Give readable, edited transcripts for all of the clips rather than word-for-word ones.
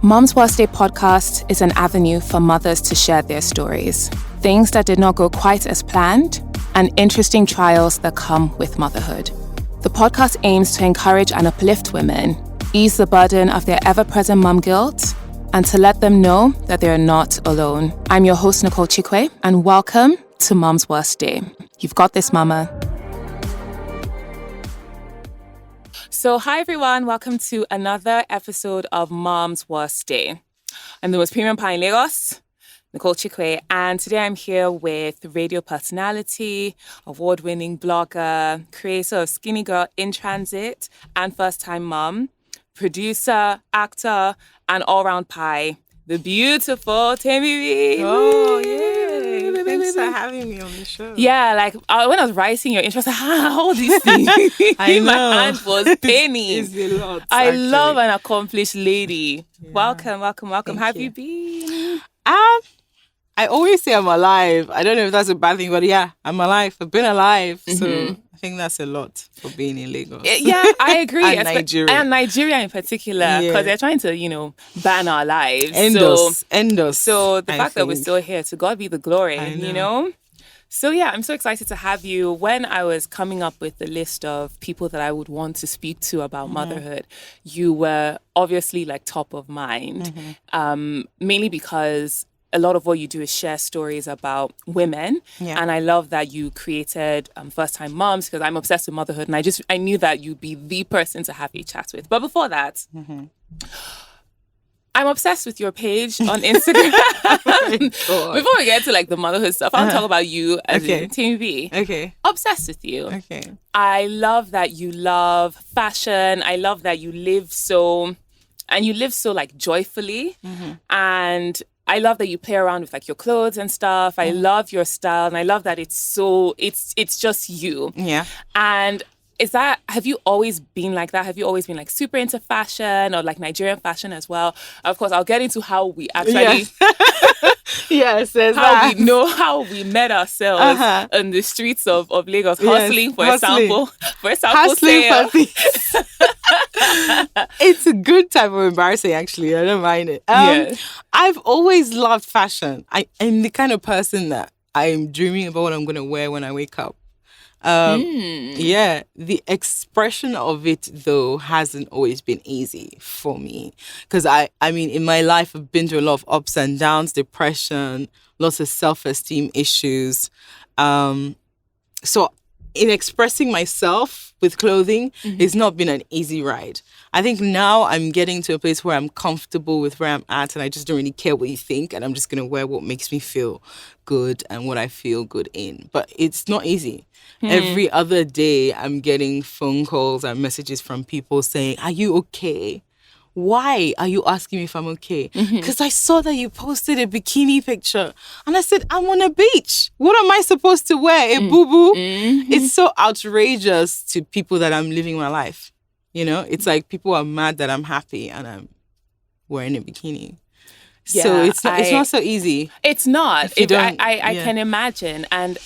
Mom's Worst Day podcast is an avenue for mothers to share their stories, things that did not go quite as planned, and interesting trials that come with motherhood. The podcast aims to encourage and uplift women, ease the burden of their ever-present mom guilt, and to let them know that they are not alone. I'm your host, Nicole Chikwe, and welcome to Mom's Worst Day. You've got this, mama. So hi everyone, welcome to another episode of Mom's Worst Day. I'm the most premium pie in Lagos, Nicole Chikwe, and today I'm here with radio personality, award-winning blogger, creator of Skinny Girl in Transit, and first-time mom, producer, actor, and all-round pie, the beautiful Taymi B. Oh, yeah. Thanks for having me on the show. Yeah, like when I was writing your intro, I was like, all these things. I know. My hand was paining. It's a lot. I actually. love an accomplished lady. Yeah. Welcome. Thank How have you. you been? I always say I'm alive. I don't know if that's a bad thing, but yeah, I'm alive. I've been alive. So I think that's a lot for being in Lagos. Yeah, I agree. And Nigeria. And Nigeria in particular, because they're trying to, ban our lives. End us. So the fact that we're think. still here, to God be the glory, I know. So yeah, I'm so excited to have you. When I was coming up with the list of people that I would want to speak to about motherhood, you were obviously like top of mind, mainly because a lot of what you do is share stories about women. Yeah. And I love that you created First Time Moms, because I'm obsessed with motherhood. And I knew that you'd be the person to have a chat with. But before that, I'm obsessed with your page on Instagram. Before we get to like the motherhood stuff, I'll talk about you as in Taymi B. Okay. Obsessed with you. Okay. I love that you love fashion. I love that you live so like joyfully. And I love that you play around with like your clothes and stuff. I love your style, and I love that it's just you. Yeah. And have you always been like that? Have you always been like super into fashion or like Nigerian fashion as well? Of course, I'll get into how we actually Yes, how we met ourselves on the streets of Lagos, hustling for a sample Hustling sale. for things. It's a good type of embarrassing, actually. I don't mind it. I've always loved fashion. I'm the kind of person that I'm dreaming about what I'm going to wear when I wake up. Yeah, the expression of it, though, hasn't always been easy for me. Because, I mean, in my life, I've been through a lot of ups and downs, depression, lots of self-esteem issues. So in expressing myself with clothing, it's not been an easy ride. I think now I'm getting to a place where I'm comfortable with where I'm at, and I just don't really care what you think, and I'm just going to wear what makes me feel good and what I feel good in. But it's not easy. Every other day, I'm getting phone calls and messages from people saying, "Are you okay? Why are you asking me if I'm okay?" Because I saw that you posted a bikini picture. And I said, I'm on a beach. What am I supposed to wear? A boo-boo? It's so outrageous to people that I'm living my life. You know, it's like people are mad that I'm happy and I'm wearing a bikini. Yeah, so it's not so easy. It's not. I Yeah. can imagine. And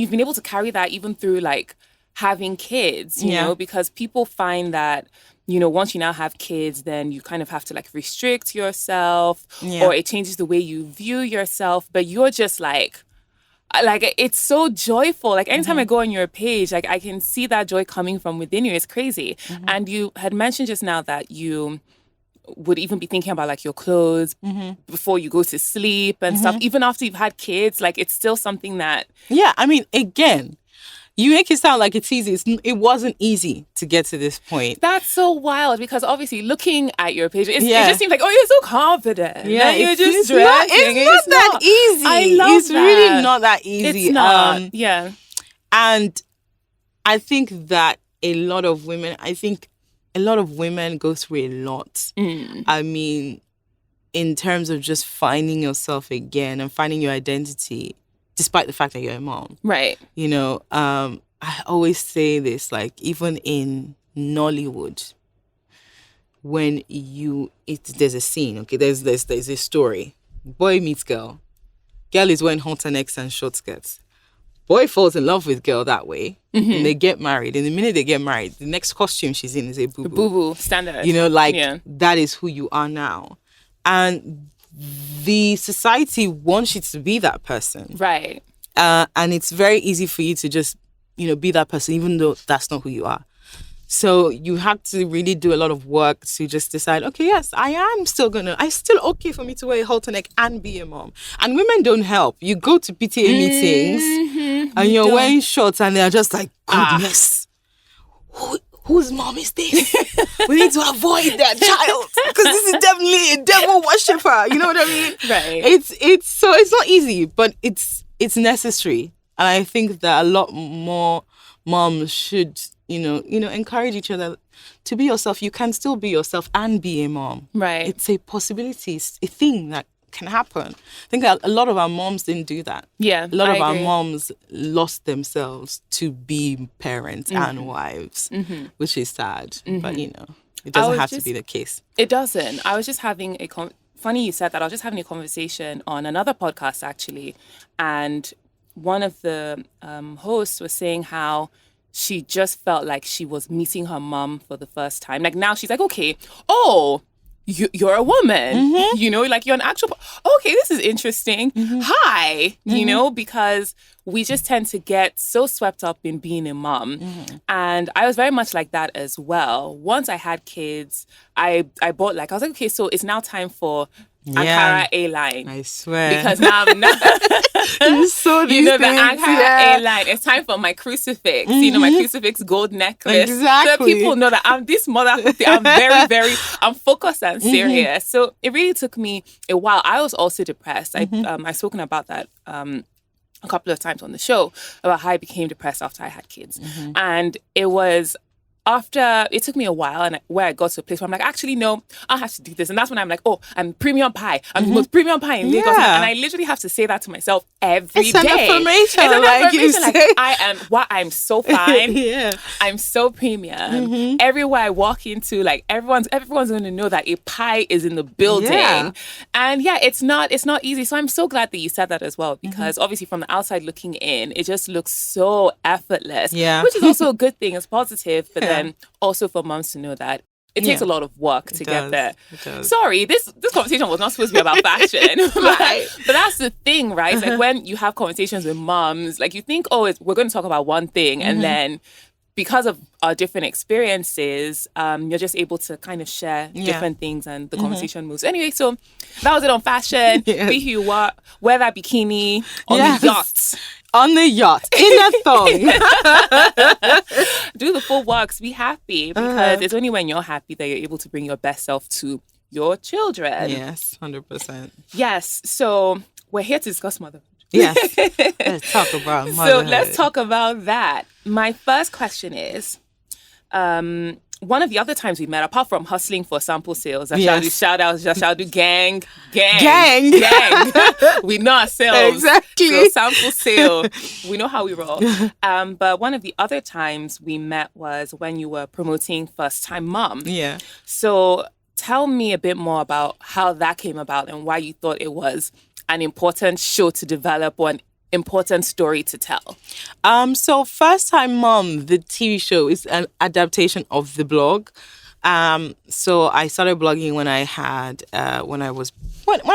you've been able to carry that even through like having kids, you know, because people find that, once you now have kids, then you kind of have to like restrict yourself or it changes the way you view yourself. But you're just like it's so joyful. Like anytime I go on your page, like I can see that joy coming from within you. It's crazy. And you had mentioned just now that you would even be thinking about like your clothes before you go to sleep and stuff. Even after you've had kids, like it's still something that... Yeah, I mean, again, you make it sound like it's easy. It wasn't easy to get to this point. That's so wild, because obviously looking at your page, it just seems like, oh, you're so confident. Yeah, you're just it's dressing. not that easy. I love it's really not that easy. It's not. Yeah. And I think that a lot of women go through a lot. I mean, in terms of just finding yourself again and finding your identity, despite the fact that you're a mom. Right. I always say this, like, even in Nollywood, when there's a scene, okay, there's a story. Boy meets girl. Girl is wearing halter necks and short skirts. boy falls in love with girl that way, and they get married. And the minute they get married, the next costume she's in is a boo-boo. Boo-boo, standard. You know, like, that is who you are now. And the society wants you to be that person. Right. And it's very easy for you to just, be that person, even though that's not who you are. So you have to really do a lot of work to just decide, okay, yes, I'm still okay for me to wear a halter neck and be a mom. And women don't help. You go to PTA meetings and you're wearing shorts and they're just like, goodness, whose mom is this? We need to avoid that child because this is definitely a devil worshiper. You know what I mean? Right. It's not easy, but it's necessary. And I think that a lot more moms should, encourage each other to be yourself. You can still be yourself and be a mom. Right. It's a possibility. It's a thing that can happen. I think a lot of our moms didn't do that. Yeah, a lot of our moms lost themselves to be parents and wives, which is sad. But, it doesn't have to be the case. It doesn't. I was just having funny you said that. I was just having a conversation on another podcast, actually. And one of the hosts was saying how she just felt like she was meeting her mom for the first time. Like, now she's like, okay, you're a woman, like you're an actual, okay, this is interesting. Hi, because we just tend to get so swept up in being a mom. And I was very much like that as well. Once I had kids, I was like, okay, so it's now time for Ankara A-line. I swear. Because now you saw these the Ankara A-line. It's time for my crucifix. My crucifix gold necklace. Exactly. So people know that I'm this motherhood. I'm very, very, I'm focused and serious. So it really took me a while. I was also depressed. I've spoken about that a couple of times on the show about how I became depressed after I had kids. And it took me a while, and where I got to a place where I'm like, actually, no, I have to do this. And that's when I'm like, I'm premium pie. I'm the most premium pie in Lagos. And I literally have to say that to myself every day. It's an affirmation, like you say. Like, I'm so fine. I'm so premium. Everywhere I walk into, like, everyone's going to know that a pie is in the building. And it's not easy. So I'm so glad that you said that as well, because obviously from the outside looking in, it just looks so effortless. Which is also a good thing. It's positive, but then also for moms to know that it takes a lot of work to get there. Sorry, this conversation was not supposed to be about fashion. But that's the thing, right? It's like when you have conversations with moms, like you think, we're going to talk about one thing. And then because of our different experiences, you're just able to kind of share different things and the conversation moves. Anyway, so that was it on fashion. Be who you are. Wear that bikini on the yacht. On the yacht, in a thong. Do the full works. Be happy, because it's only when you're happy that you're able to bring your best self to your children. Yes, 100%. Yes. So we're here to discuss motherhood. Yes. Let's talk about motherhood. So let's talk about that. My first question is, one of the other times we met, apart from hustling for sample sales, shout outs, gang. We know ourselves. Exactly. So sample sale, we know how we roll. But one of the other times we met was when you were promoting First Time Mom. Yeah. So tell me a bit more about how that came about and why you thought it was an important show to develop or an important story to tell. So First Time Mom, the TV show, is an adaptation of the blog. So I started blogging when I had when I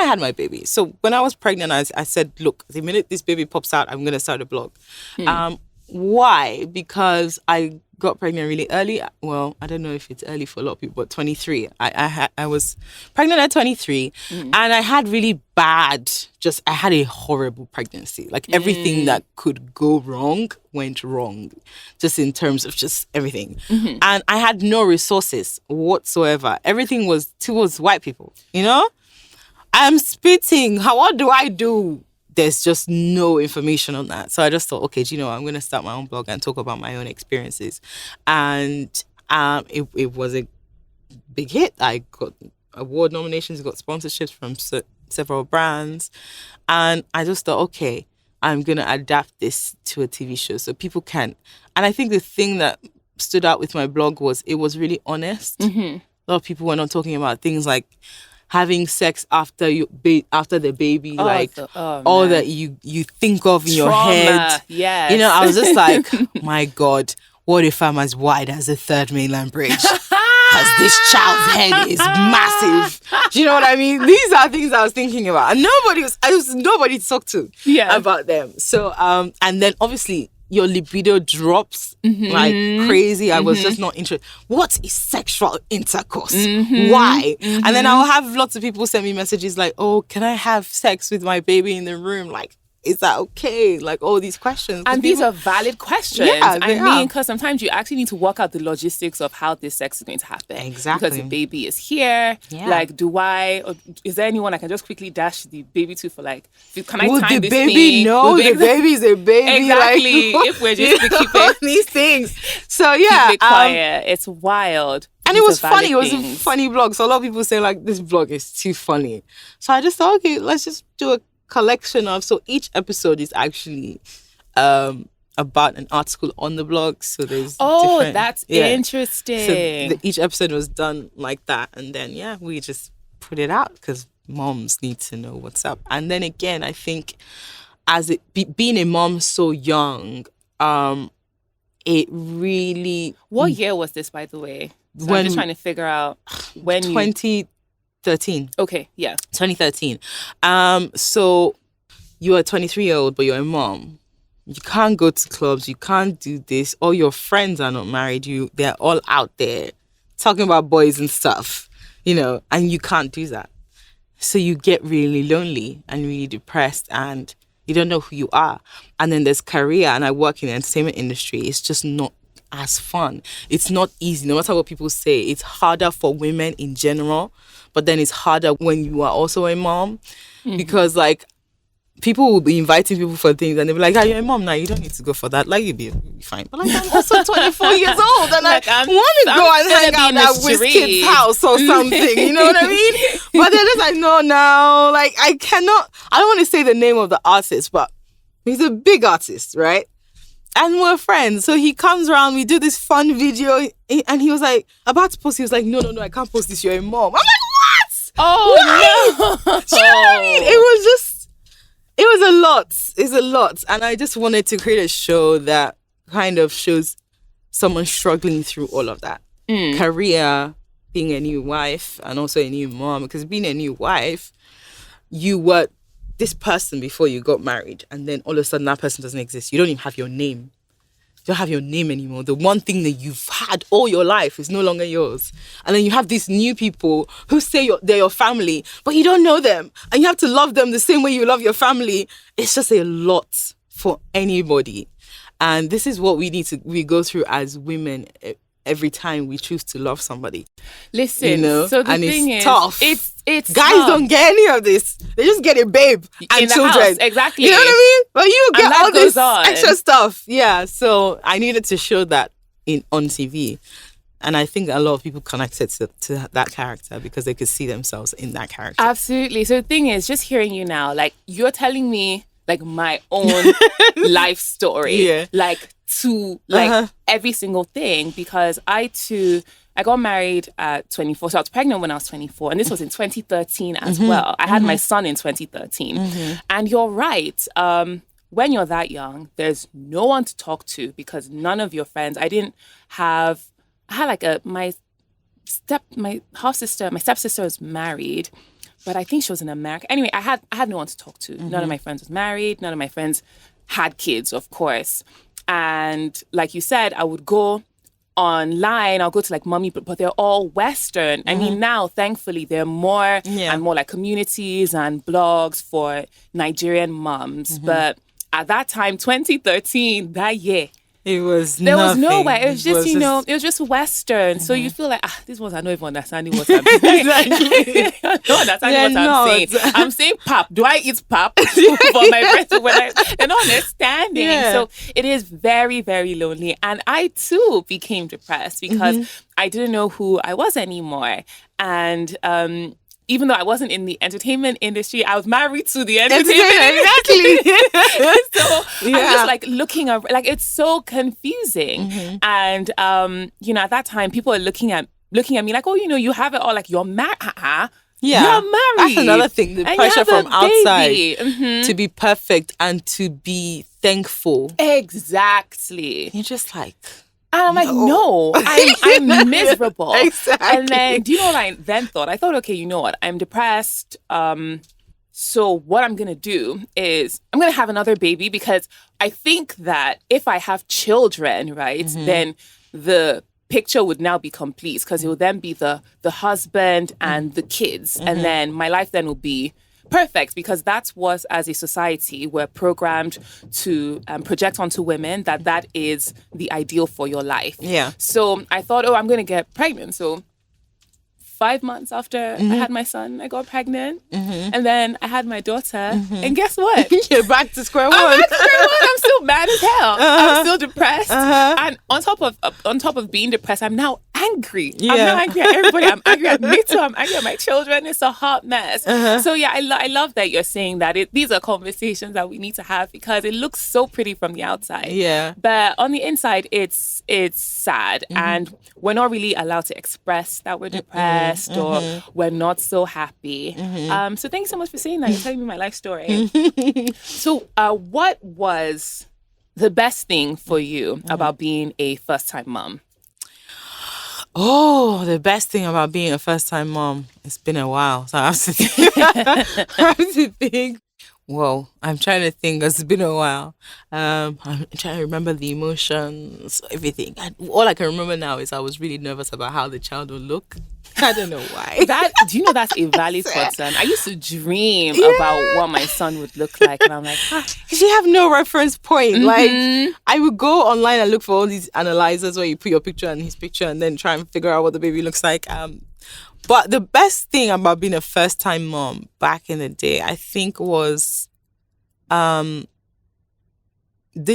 had my baby. So when I was pregnant, I said, look, the minute this baby pops out, I'm going to start a blog. Why? Because I got pregnant really early. Well, I don't know if it's early for a lot of people, but 23. I was pregnant at 23, and I had really bad. I had a horrible pregnancy. Like everything that could go wrong went wrong, just in terms of just everything. And I had no resources whatsoever. Everything was towards white people. I'm spitting. What do I do? There's just no information on that. So I just thought, okay, I'm going to start my own blog and talk about my own experiences. And it was a big hit. I got award nominations, got sponsorships from several brands. And I just thought, okay, I'm going to adapt this to a TV show so people can. And I think the thing that stood out with my blog was it was really honest. A lot of people were not talking about things like having sex after after the baby, all man. that you think of in your Trauma, head. yes. You know, I was just like, my God, what if I'm as wide as the third mainland bridge? Because this child's head is massive. Do you know what I mean? These are things I was thinking about, and nobody to talk to about them. So, and then obviously your libido drops like crazy. I was just not interested. What is sexual intercourse? Why? And then I'll have lots of people send me messages like, "Oh, can I have sex with my baby in the room?" Like, is that okay? Like all these questions. And these are valid questions. Yeah, I mean, because sometimes you actually need to work out the logistics of how this sex is going to happen. Exactly. Because the baby is here. Yeah. Like, is there anyone I can just quickly dash the baby to for like, can I time this thing? The baby's a baby. Exactly. Like, if we're just keeping these things. So yeah. Keep it quiet. It's wild. And it was funny. It was a funny vlog. So a lot of people say like, this vlog is too funny. So I just thought, okay, let's just do a collection of, so each episode is actually about an article on the blog. So there's that's interesting. So each episode was done like that, and then we just put it out because moms need to know what's up. And then again, I think as being a mom so young, it really. What year was this, by the way? So I'm just trying to figure out when 2013. Okay, yeah. 2013. So you're a 23-year-old, but you're a mom. You can't go to clubs. You can't do this. All your friends are not married. They're all out there talking about boys and stuff, you know, and you can't do that. So you get really lonely and really depressed, and you don't know who you are. And then there's career, and I work in the entertainment industry. It's just not as fun. It's not easy. No matter what people say, it's harder for women in general, but then it's harder when you are also a mom, because like people will be inviting people for things and they'll be like, you're a mom now, you don't need to go for that. Like, you'll be fine. But like, I'm also 24 years old and like, I want to go and hang out at Wizkid's house or something. You know what I mean? But they're just like, no. Like, I don't want to say the name of the artist, but he's a big artist, right? And we're friends. So he comes around, we do this fun video, and he was like, about to post, he was like, no, I can't post this, you're a mom. I'm like, what? Oh, no. Do you know what I mean? It was a lot. It's a lot. And I just wanted to create a show that kind of shows someone struggling through all of that. Career, being a new wife, and also a new mom. Because being a new wife, you were this person before you got married, and then all of a sudden that person doesn't exist. You don't even have your name. You don't have your name anymore. The one thing that you've had all your life is no longer yours. And then you have these new people who say they're your family, but you don't know them. And you have to love them the same way you love your family. It's just a lot for anybody. And this is what we go through as women every time we choose to love somebody. Listen, you know? So the and thing it's is, tough. It's guys tough. Don't get any of this. They just get a babe and in the children. House, exactly. You know what I mean? But you get all this on. extra stuff. Yeah. So I needed to show that on TV. And I think a lot of people connected to that character because they could see themselves in that character. Absolutely. So the thing is, just hearing you now, like you're telling me like my own life story, like to like every single thing, because I got married at 24. So I was pregnant when I was 24. And this was in 2013 as well. I had my son in 2013. And you're right. When you're that young, there's no one to talk to because none of your friends, I had like my half sister, my stepsister was married, but I think she was in America. Anyway, I had no one to talk to. None of my friends was married. None of my friends had kids, of course. And like you said, I would go online. I'll go to like mommy, but they're all Western. I mean, now, thankfully, there are more and more like communities and blogs for Nigerian moms. But at that time, 2013, that year, there was nowhere. It was just, it was just Western. So you feel like, these ones are not even understanding what I'm saying. I don't understand what I'm saying. I'm saying pap. Do I eat pap for my friends? They're not understanding. Yeah. So it is very, very lonely. And I too became depressed because I didn't know who I was anymore. And even though I wasn't in the entertainment industry, I was married to the entertainment industry. Exactly. So I'm just like looking up, like it's so confusing. And at that time, people are looking at me like, oh, you have it all, like you're married. Yeah. You're married. That's another thing. The and pressure from outside Mm-hmm. to be perfect and to be thankful. Exactly. You're just like... And I'm like, no, I'm miserable. Exactly. And then, do you know what I then thought? I thought, okay, you know what? I'm depressed. So what I'm going to do is I'm going to have another baby, because I think that if I have children, right, then the picture would now be complete, because it will then be the husband and the kids. And then my life then will be perfect, because that's what, as a society, we're programmed to project onto women, that is the ideal for your life. Yeah. So I thought, I'm going to get pregnant. So 5 months after I had my son, I got pregnant. And then I had my daughter. And guess what? You're back to square one. I'm back to square one. I'm still mad as hell. I'm still depressed. And on top of being depressed, I'm now angry. Yeah. I'm now angry at everybody. I'm angry at me too. I'm angry at my children. It's a hot mess. So yeah, I love that you're saying that these are conversations that we need to have, because it looks so pretty from the outside. Yeah. But on the inside, it's sad. And we're not really allowed to express that we're depressed or we're not so happy. So thank you so much for saying that. You're telling me my life story. So what was the best thing for you about being a first-time mom? Oh, the best thing about being a first-time mom, it's been a while, so I have to think. I have to think. Whoa, I'm trying to think. It's been a while. I'm trying to remember the emotions, everything. All I can remember now is I was really nervous about how the child would look. I don't know why. Do you know that's a valid concern? I used to dream about what my son would look like, and I'm like, because you have no reference point. Like, I would go online and look for all these analyzers where you put your picture and his picture and then try and figure out what the baby looks like. But the best thing about being a first-time mom back in the day, I think, was the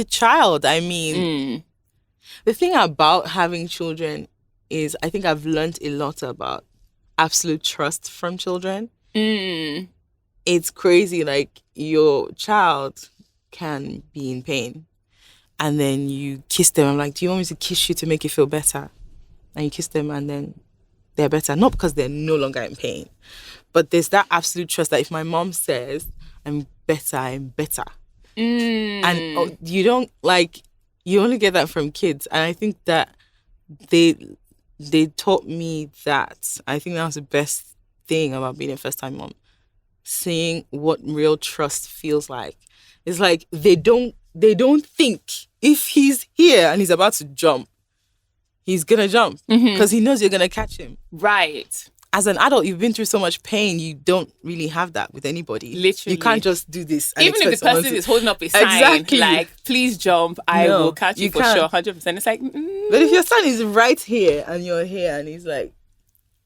child. I mean, the thing about having children is I think I've learned a lot about absolute trust from children. It's crazy. Like, your child can be in pain and then you kiss them. I'm like, do you want me to kiss you to make you feel better? And you kiss them and then they're better. Not because they're no longer in pain, but there's that absolute trust that if my mom says I'm better, I'm better. And you don't, like, you only get that from kids. And I think that they taught me that. I think that was the best thing about being a first-time mom. Seeing what real trust feels like. It's like they don't think if he's here and he's about to jump, he's gonna jump because he knows you're gonna catch him. Right. As an adult, you've been through so much pain, you don't really have that with anybody. Literally. You can't just do this. And even if the person is holding up a sign, like, please jump, I will catch you for sure, 100%. It's like, But if your son is right here and you're here and he's like,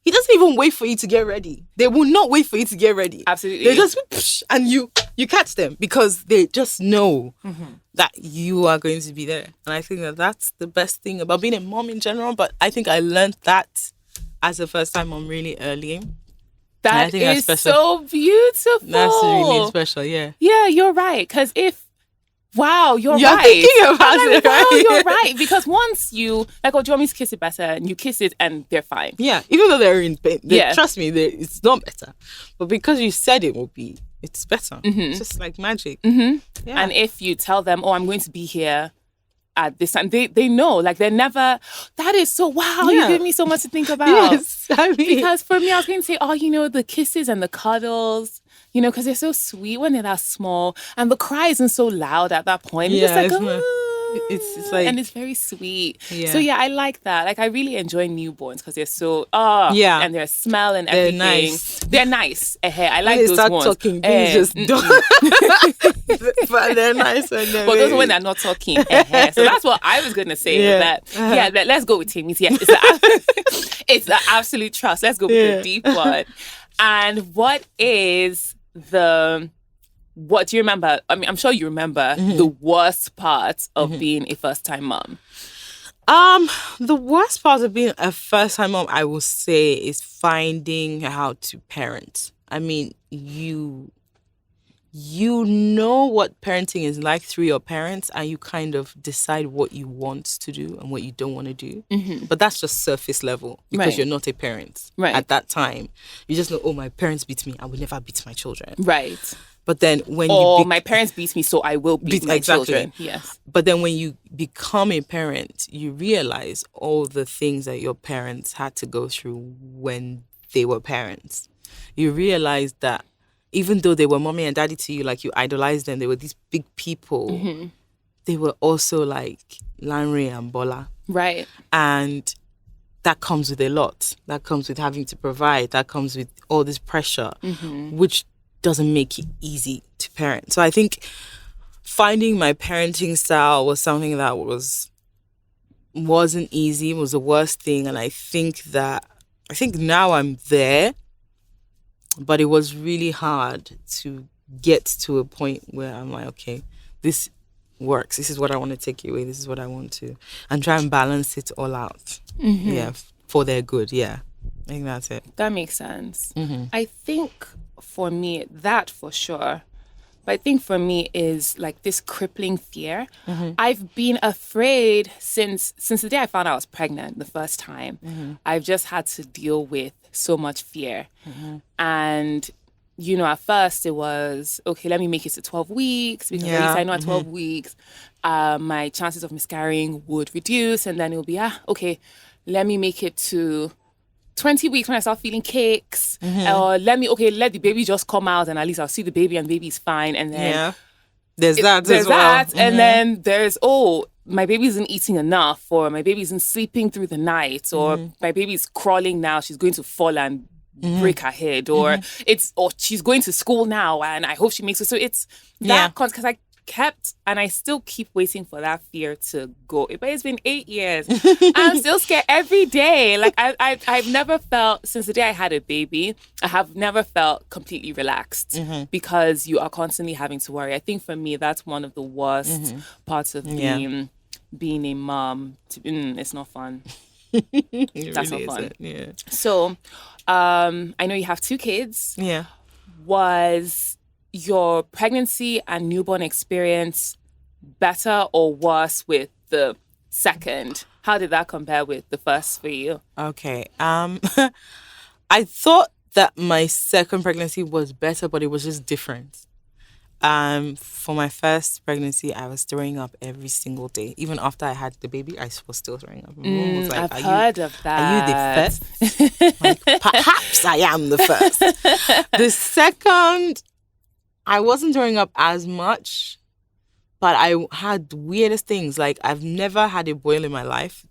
he doesn't even wait for you to get ready. They will not wait for you to get ready. Absolutely. They just, and you catch them because they just know that you are going to be there. And I think that that's the best thing about being a mom in general. But I think I learned that as a first-time mom really early. That is so beautiful. That's really special, yeah. Yeah, you're right. Because you're right. Thinking about it, wow, right? You're right. Because once you, like, do you want me to kiss it better? And you kiss it and they're fine. Yeah, even though they're in pain. Trust me, it's not better. But because you said it's better. It's just like magic. Yeah. And if you tell them, I'm going to be here at this time, they know, like, they're never, that is so, wow, you give me so much to think about. Yes, I mean, because for me, I was going to say, the kisses and the cuddles, because they're so sweet when they're that small, and the cry isn't so loud at that point. It's just like, it's like, and it's very sweet. Yeah. So I like that. Like, I really enjoy newborns because they're so and their smell and everything. They're nice. I like those start ones. Talking, just don't. But they're nice when they're. But those are when they're not talking. So that's what I was gonna say. Yeah. Let's go with Taymi's. Yeah, it's the absolute trust. Let's go with the deep one. And what do you remember? I mean, I'm sure you remember the worst part of being a first-time mom. The worst part of being a first-time mom, I will say, is finding how to parent. I mean, you you know what parenting is like through your parents, and you kind of decide what you want to do and what you don't want to do. But that's just surface level because you're not a parent at that time. You just know, oh, my parents beat me, I will never beat my children. Right. But then when my parents beat me, so I will beat my children. Yes. But then when you become a parent, you realize all the things that your parents had to go through when they were parents. You realize that even though they were mommy and daddy to you, like you idolized them, they were these big people. They were also like Lanre and Bola. Right. And that comes with a lot. That comes with having to provide. That comes with all this pressure, which doesn't make it easy to parent. So I think finding my parenting style was something that wasn't easy, was the worst thing. And I think now I'm there, but it was really hard to get to a point where I'm like, okay, this works. This is what I want to take away. This is what I want to, and try and balance it all out. Yeah, for their good. Yeah, I think that's it. That makes sense. I think for me, that for sure. But I think for me is like this crippling fear. I've been afraid since the day I found out I was pregnant the first time. I've just had to deal with so much fear. And, at first it was, okay, let me make it to 12 weeks because at least I know at 12 weeks, my chances of miscarrying would reduce. And then it'll be, okay, let me make it to 20 weeks when I start feeling kicks, or let the baby just come out and at least I'll see the baby and the baby's fine. And then there's that as well. And then there's, my baby isn't eating enough, or my baby isn't sleeping through the night, or my baby's crawling now, she's going to fall and break her head, or she's going to school now and I hope she makes it. So it's that because I still keep waiting for that fear to go. But it's been 8 years. I'm still scared every day. Like I've never felt, since the day I had a baby, I have never felt completely relaxed because you are constantly having to worry. I think for me, that's one of the worst parts of being a mom. It's not fun. That's really not fun. Yeah. So I know you have 2 kids. Yeah. Was your pregnancy and newborn experience better or worse with the second? How did that compare with the first for you? Okay. I thought that my second pregnancy was better, but it was just different. For my first pregnancy, I was throwing up every single day. Even after I had the baby, I was still throwing up. My mom was like, I've heard of that. Are you the first? Like, perhaps I am the first. The second, I wasn't throwing up as much, but I had the weirdest things. Like, I've never had a boil in my life.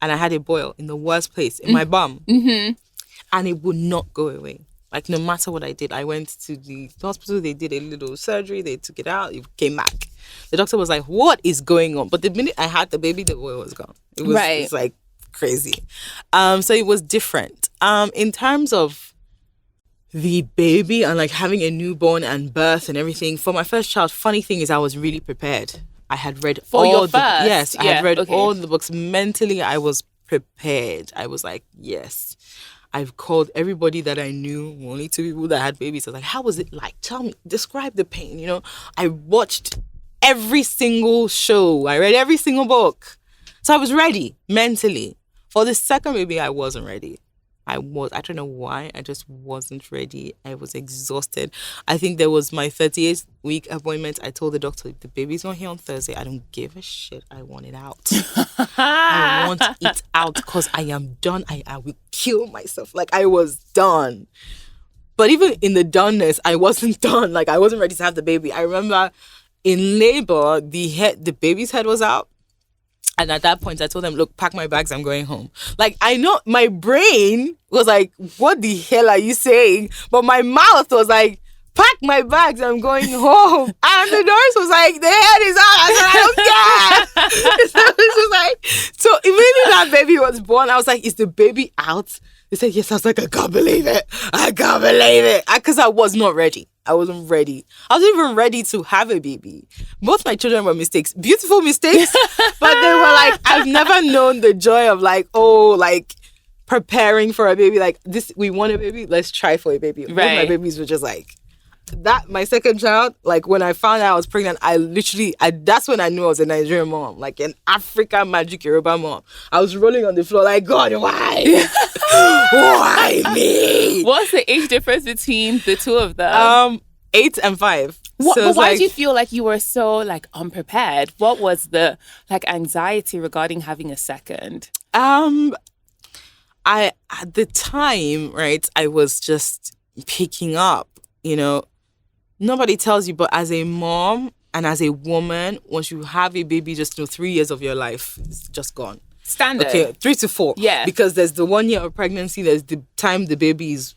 And I had a boil in the worst place, in my bum. And it would not go away. Like, no matter what I did, I went to the hospital, they did a little surgery, they took it out, it came back. The doctor was like, what is going on? But the minute I had the baby, the boil was gone. It was like crazy. So it was different. In terms of the baby and like having a newborn and birth and everything, for my first child, funny thing is I was really prepared. I had read all the books. Mentally, I was prepared. I was like, yes. I've called everybody that I knew, only 2 people that had babies. I was like, how was it like? Tell me, describe the pain, I watched every single show. I read every single book. So I was ready mentally. For the second baby, I wasn't ready. I don't know why. I just wasn't ready. I was exhausted. I think there was my 38th week appointment. I told the doctor, if the baby's not here on Thursday, I don't give a shit. I want it out. I want it out because I am done. I will kill myself. Like, I was done. But even in the doneness, I wasn't done. Like, I wasn't ready to have the baby. I remember in labor, the baby's head was out. And at that point, I told them, look, pack my bags, I'm going home. Like, I know my brain was like, what the hell are you saying? But my mouth was like, pack my bags, I'm going home. And the nurse was like, the head is out. I said, I don't care. So it was like, so immediately that baby was born, I was like, is the baby out? They said, yes. I was like, I can't believe it. Because I was not ready. I wasn't ready. I wasn't even ready to have a baby. Both my children were mistakes. Beautiful mistakes. But they were like, I've never known the joy of preparing for a baby. Like, this, we want a baby. Let's try for a baby. Both my babies were just like, that my second child, like when I found out I was pregnant, that's when I knew I was a Nigerian mom, like an African magic Yoruba mom. I was rolling on the floor like, God, why? Why me? What's the age difference between the two of them? 8 and 5. But why did you feel like you were so like unprepared? What was the like anxiety regarding having a second? I at the time, right, I was just picking up, nobody tells you, but as a mom and as a woman, once you have a baby, just 3 years of your life is just gone. Standard. Okay, 3 to 4. Yeah. Because there's the 1 year of pregnancy, there's the time the baby's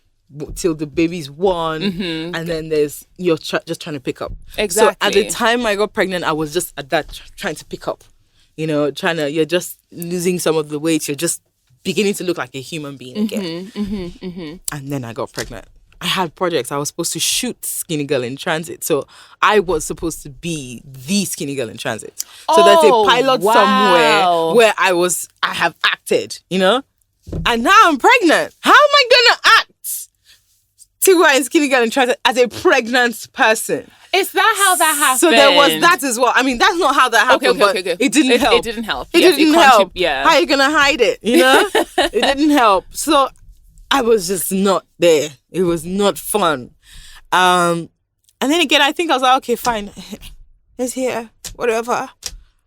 till the baby's 1, and then there's you're just trying to pick up. Exactly. So at the time I got pregnant, I was just at that trying to pick up. You're just losing some of the weight. You're just beginning to look like a human being again. And then I got pregnant. I had projects. I was supposed to shoot Skinny Girl in Transit. So I was supposed to be the Skinny Girl in Transit. So there's a pilot somewhere where I have acted, And now I'm pregnant. How am I going to act Tigwa and Skinny Girl in Transit as a pregnant person? Is that how that happened? So there was that as well. I mean, that's not how that happened, okay. It didn't help. It didn't help. It didn't help. Yeah. How are you going to hide it, It didn't help. So I was just not there. It was not fun. And then again, I think I was like, okay, fine. It's here. Whatever.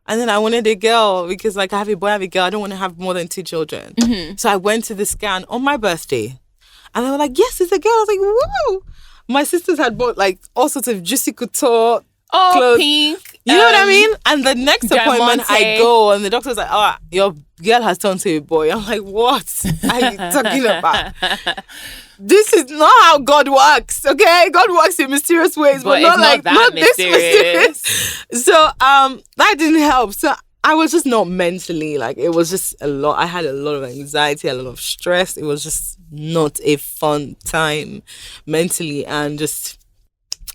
And then I wanted a girl because like I have a boy, I have a girl. I don't want to have more than 2 children. So I went to the scan on my birthday. And they were like, yes, it's a girl. I was like, whoa. My sisters had bought like all sorts of juicy couture clothes. Pink. You know what I mean? And the next appointment I go and the doctor's like, oh, your girl has turned to a boy. I'm like, what are you talking about? This is not how God works, okay? God works in mysterious ways, but not this mysterious. So that didn't help. So I was just not mentally, like, it was just a lot. I had a lot of anxiety, a lot of stress. It was just not a fun time mentally and just,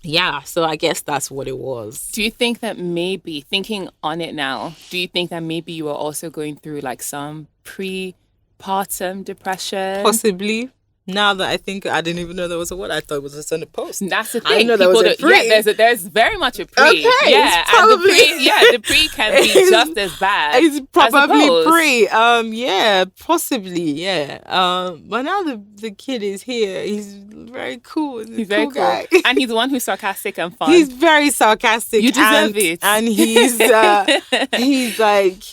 yeah. So I guess that's what it was. Do you think that maybe, thinking on it now, do you think that maybe you were also going through like some pre-partum depression? Possibly. Now that I think, I didn't even know there was a word. I thought it was just on the post. That's the thing. I didn't know there was a pre. Yeah, there's very much a pre. Okay, yeah, probably. And the pre can be just as bad. It's probably pre. Yeah, possibly. Yeah. But now the kid is here. He's very cool. He's very cool guy. And he's the one who's sarcastic and fun. He's very sarcastic. You deserve it. And he's like.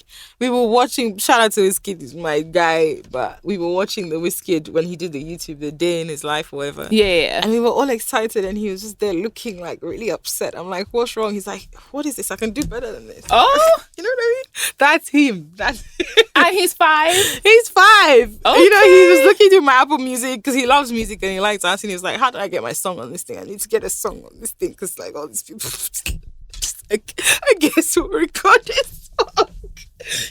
We were watching, shout out to Wizkid, is my guy, but we were watching the Wizkid when he did the YouTube, The Day in His Life or whatever. Yeah. And we were all excited and he was just there looking like really upset. I'm like, what's wrong? He's like, what is this? I can do better than this. Oh. You know what I mean? That's him. And he's 5? He's 5. Okay. He was looking through my Apple Music because he loves music and he likes dancing. He was like, how do I get my song on this thing? I need to get a song on this thing because like all these people, I guess we'll record this song.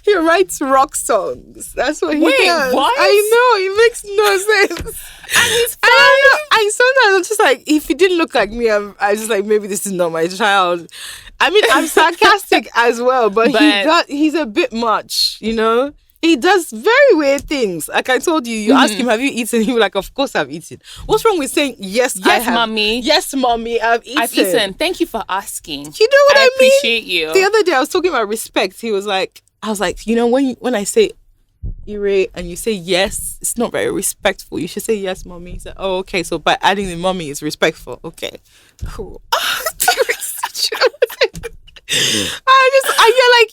He writes rock songs. That's what he does. What? I know. It makes no sense. And he's 5? And sometimes I'm just like, if he didn't look like me, I'm just like, maybe this is not my child. I mean, I'm sarcastic as well, but he's a bit much, He does very weird things. Like I told you, ask him, have you eaten? He was like, of course I've eaten. What's wrong with saying, yes, I have. Mommy. Yes, mommy, I've eaten. Thank you for asking. You know what I mean? I appreciate you. The other day, I was talking about respect. I was like, when I say Ire and you say yes, it's not very respectful. You should say yes, mommy. He said, oh, okay. So by adding the mommy is respectful. Okay, cool.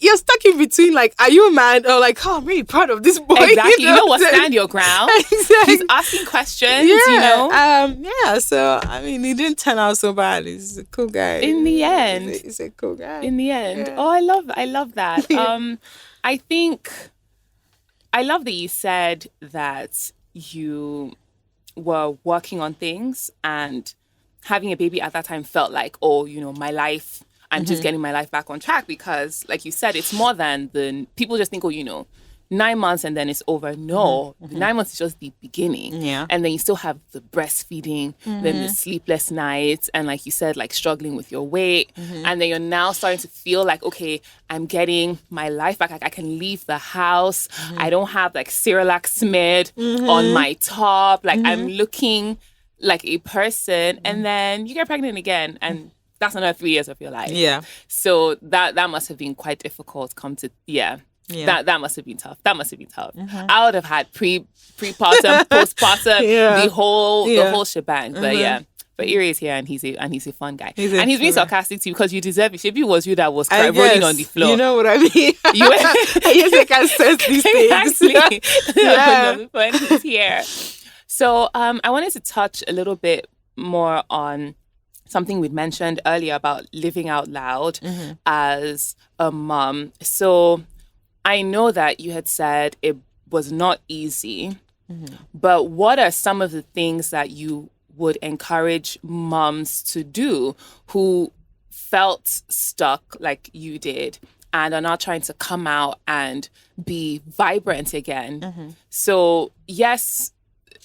You're stuck in between, like, are you a man or like, oh, I'm really proud of this boy. Exactly. You know what? Stand your ground. Exactly. He's asking questions, Yeah. So, I mean, he didn't turn out so bad. He's a cool guy. In the end. He's a cool guy. In the end. Yeah. Oh, I love that. I think, I love that you said that you were working on things and having a baby at that time felt like, oh, my life, I'm just getting my life back on track because, like you said, it's more than people just think, 9 months and then it's over. No, 9 months is just the beginning. Yeah. And then you still have the breastfeeding, then the sleepless nights, and like you said, like struggling with your weight. And then you're now starting to feel like, okay, I'm getting my life back. Like I can leave the house. I don't have like Cerelac smeared on my top. Like I'm looking like a person, and then you get pregnant again, and that's another 3 years of your life. Yeah. So that must have been quite difficult. That must have been tough. I would have had prepartum, postpartum, the whole shebang. But but Iri is here, and he's a fun guy, and he's being sarcastic too, because you deserve it. Maybe it was you that was rolling on the floor. You know what I mean? I can sense these things. Exactly. Yeah. When he's here. So I wanted to touch a little bit more on something we'd mentioned earlier about living out loud as a mom. So I know that you had said it was not easy, but what are some of the things that you would encourage moms to do who felt stuck like you did and are now trying to come out and be vibrant again? So yes,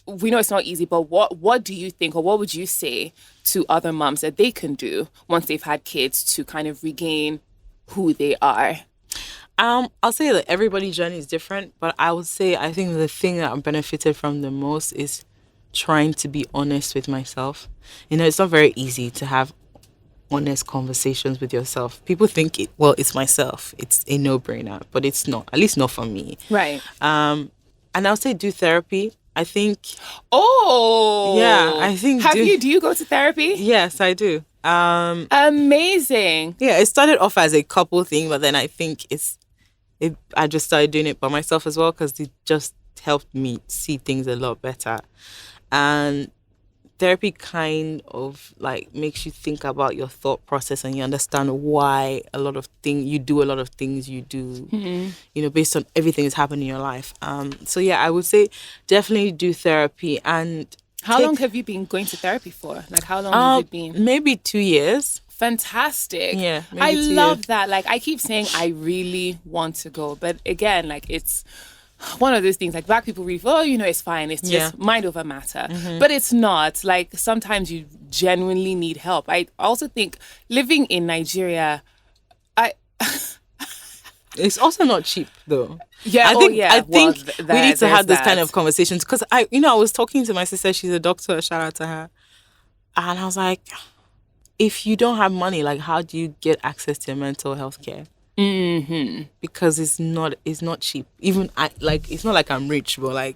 we know it's not easy, but what do you think, or what would you say to other moms that they can do once they've had kids to kind of regain who they are? I'll say that everybody's journey is different, but I would say I think the thing that I've benefited from the most is trying to be honest with myself. It's not very easy to have honest conversations with yourself. People think it's myself. It's a no-brainer, but it's not. At least not for me. Right. And I'll say do therapy. I think. Oh. Yeah, I think. Do you go to therapy? Yes, I do. Amazing. Yeah, it started off as a couple thing, but then I think I just started doing it by myself as well, because it just helped me see things a lot better. And therapy kind of like makes you think about your thought process, and you understand why a lot of things you do, based on everything that's happened in your life. So yeah, I would say definitely do therapy. And how long have you been going to therapy for? Like, how long has it been? Maybe 2 years. Fantastic. Yeah, I love that. Like, I keep saying I really want to go, but again, like, it's one of those things, like, Black people really feel, it's fine. It's just mind over matter. But it's not. Like, sometimes you genuinely need help. I also think living in Nigeria, it's also not cheap, though. Yeah, I think we need to have this kind of conversations, because I was talking to my sister. She's a doctor. Shout out to her. And I was like, if you don't have money, like, how do you get access to mental health care? Because it's not cheap. Even it's not like I'm rich, but like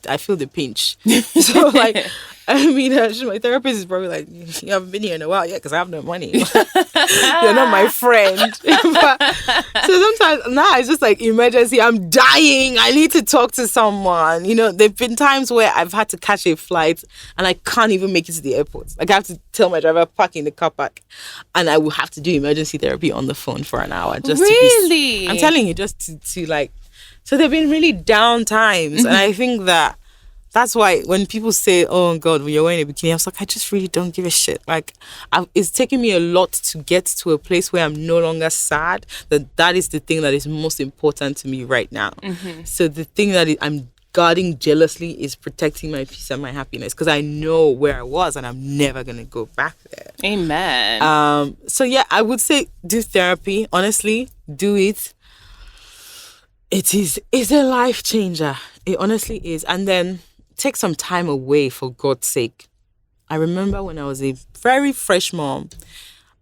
I feel the pinch. So like, I mean, my therapist is probably like, you haven't been here in a while yet because I have no money. You're not my friend. So sometimes now it's just like emergency. I'm dying. I need to talk to someone. There've been times where I've had to catch a flight and I can't even make it to the airport. Like, I have to tell my driver, park in the car park, and I will have to do emergency therapy on the phone for an hour just really? I'm telling you, just to like. So they've been really down times, and I think that's why when people say, "Oh God, when you're wearing a bikini," I was like, I just really don't give a shit. Like, it's taken me a lot to get to a place where I'm no longer sad. That is the thing that is most important to me right now. So the thing that I'm guarding jealously is protecting my peace and my happiness, because I know where I was and I'm never gonna go back there. Amen. So yeah, I would say do therapy. Honestly, do it. It's a life changer. It honestly is. And then take some time away, for God's sake. I remember when I was a very fresh mom,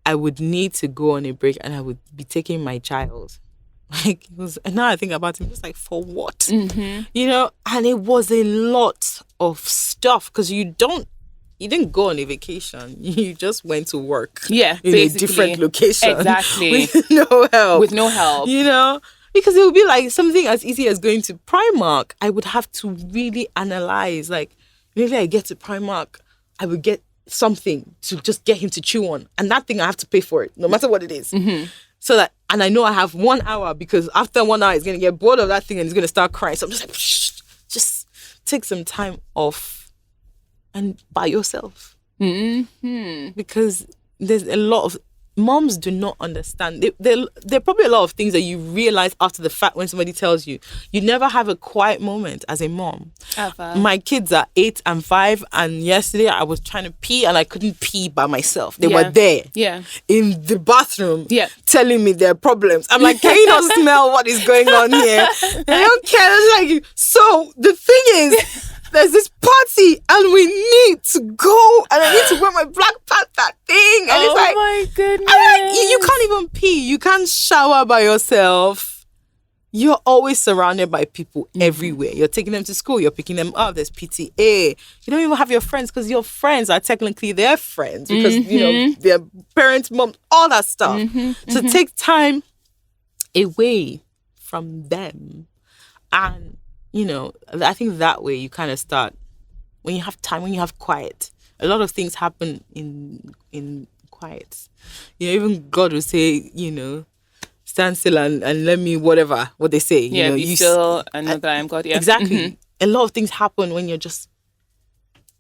I would need to go on a break and I would be taking my child. Like, and now I think about it, just like, for what? And it was a lot of stuff, because you didn't go on a vacation. You just went to work. Yeah, in a different location. Exactly. With no help. Because it would be like something as easy as going to Primark. I would have to really analyze. Like, maybe I get to Primark, I would get something to just get him to chew on. And that thing, I have to pay for it, no matter what it is. So that, and I know I have 1 hour, because after 1 hour, he's going to get bored of that thing and he's going to start crying. So I'm just like, just take some time off and by yourself. Because there's a lot of... Moms do not understand. There are probably a lot of things that you realize after the fact when somebody tells you. You never have a quiet moment as a mom. Ever. My kids are 8 and 5, and yesterday I was trying to pee and I couldn't pee by myself. They were there in the bathroom telling me their problems. I'm like, can you not smell what is going on here? They don't care. It's like, so the thing is, there's this party and we need to go. my Black Panther thing. And it's like, my goodness. You can't even pee. You can't shower by yourself. You're always surrounded by people everywhere. You're taking them to school. You're picking them up. There's PTA. You don't even have your friends because your friends are technically their friends because, their parents, mom, all that stuff. So take time away from them. And, I think that way you kind of start, when you have time, when you have quiet. A lot of things happen in quiet. Even God will say, stand still and let me whatever what they say. Be still and know that I am God. Yeah, exactly. A lot of things happen when